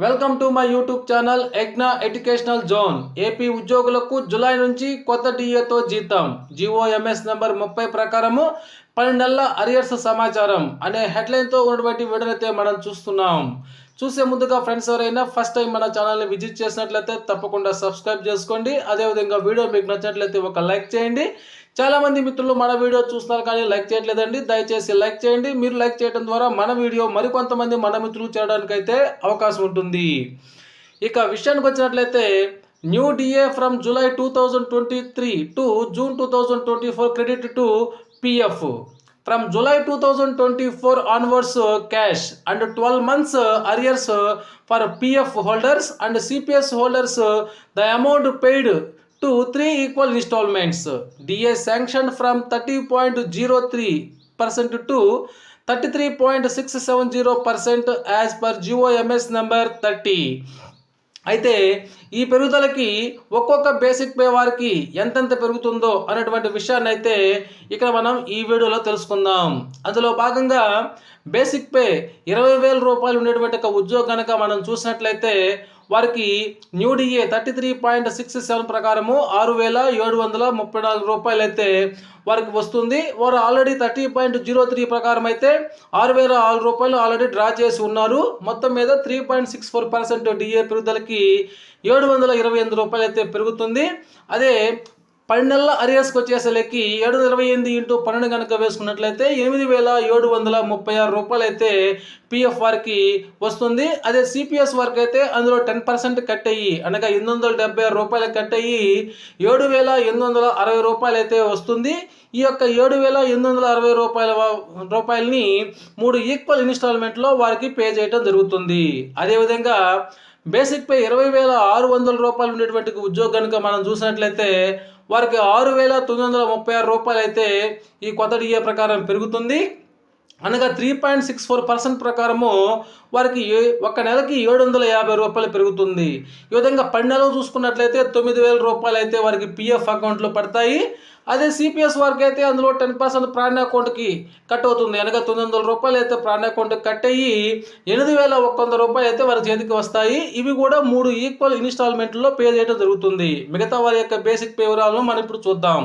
Welcome to my YouTube channel ఎగ్నా educational zone. AP ఉద్యోగులకు July నుంచి కొత్త డిఏతో జీతం. జిఓఎంఎస్ నెంబర్ 30 ప్రకారము 12 నెలల అరియర్స్ సమాచారం అనే హెడ్లైన్తో ఉన్నటువంటి వీడియోనైతే మనం చూస్తున్నాం. చూసే ముందుగా ఫ్రెండ్స్ ఎవరైనా ఫస్ట్ టైం మన ఛానల్ని విజిట్ చేసినట్లయితే తప్పకుండా సబ్స్క్రైబ్ చేసుకోండి. అదేవిధంగా వీడియో మీకు నచ్చినట్లయితే ఒక లైక్ చేయండి. చాలా మంది మిత్రులు మన వీడియో చూస్తున్నారు కానీ లైక్ చేయట్లేదండి. దయచేసి లైక్ చేయండి. మీరు లైక్ చేయడం ద్వారా మన వీడియో మరికొంతమంది మన మిత్రులు చేయడానికి అయితే అవకాశం ఉంటుంది. ఇక విషయానికి వచ్చినట్లయితే new DA from July 2023 to June 2024 credit to PF. From July 2024 onwards, cash and 12 months arrears for PF holders and CPS holders, the amount paid to 3 equal installments. DA sanctioned from 30.03% to 33.670% as per GOMS number 30. అయితే ఈ పెరుగుదలకి ఒక్కొక్క basic pay వారికి ఎంతెంత పెరుగుతుందో అనేటువంటి విషయాన్ని అయితే ఇక్కడ మనం ఈ వీడియోలో తెలుసుకుందాం. అందులో భాగంగా బేసిక్ పే 20,000 రూపాయలు ఉండేటువంటి ఒక ఉద్యోగం కనుక మనం చూసినట్లయితే వారికి న్యూ డిఏ 33.67 ప్రకారము 6,734 రూపాయలు అయితే వారికి వస్తుంది. వారు ఆల్రెడీ 30.03 ప్రకారం అయితే 6,006 రూపాయలు ఆల్రెడీ డ్రా చేసి ఉన్నారు. మొత్తం మీద 3.64% డిఏ పెరుగుదలకి 728 రూపాయలు అయితే పెరుగుతుంది. అదే 12 నెలల అరియర్స్కి వచ్చేసరికి 728 ఇంటూ 12 కనుక వేసుకున్నట్లయితే 8,736 రూపాయలు అయితే పిఎఫ్ వారికి వస్తుంది. అదే సిపిఎస్ వారికి అయితే అందులో 10% కట్ అయ్యి అనగా 876 రూపాయలు కట్ అయ్యి 7,860 రూపాయలు అయితే వస్తుంది. ఈ యొక్క 7,860 రూపాయలని 3 ఈక్వల్ ఇన్స్టాల్మెంట్లో వారికి పే చేయడం జరుగుతుంది. అదేవిధంగా బేసిక్ పే 20,600 రూపాయలు ఉండేటువంటి ఉద్యోగం కనుక మనం చూసినట్లయితే వారికి 6,936 రూపాయలు అయితే ఈ కొత్త డిఏ ప్రకారం పెరుగుతుంది. అనగా 3.64% ప్రకారము వారికి ఒక నెలకి 750 రూపాయలు పెరుగుతుంది. ఈ విధంగా 12 నెలలు చూసుకున్నట్లయితే 9,000 రూపాయలు అయితే వారికి పిఎఫ్ అకౌంట్లో పడతాయి. అదే సిపిఎస్ వారికి అయితే అందులో 10% ప్రాణ అకౌంట్కి కట్ అవుతుంది. అనగా 900 రూపాయలు అయితే ప్రాణ అకౌంట్కి కట్ అయ్యి 8,100 రూపాయలు అయితే వారి చేతికి వస్తాయి. ఇవి కూడా 3 ఈక్వల్ ఇన్స్టాల్మెంట్లో పే చేయడం జరుగుతుంది. మిగతా వారి యొక్క బేసిక్ పే వివరాలను మనం ఇప్పుడు చూద్దాం.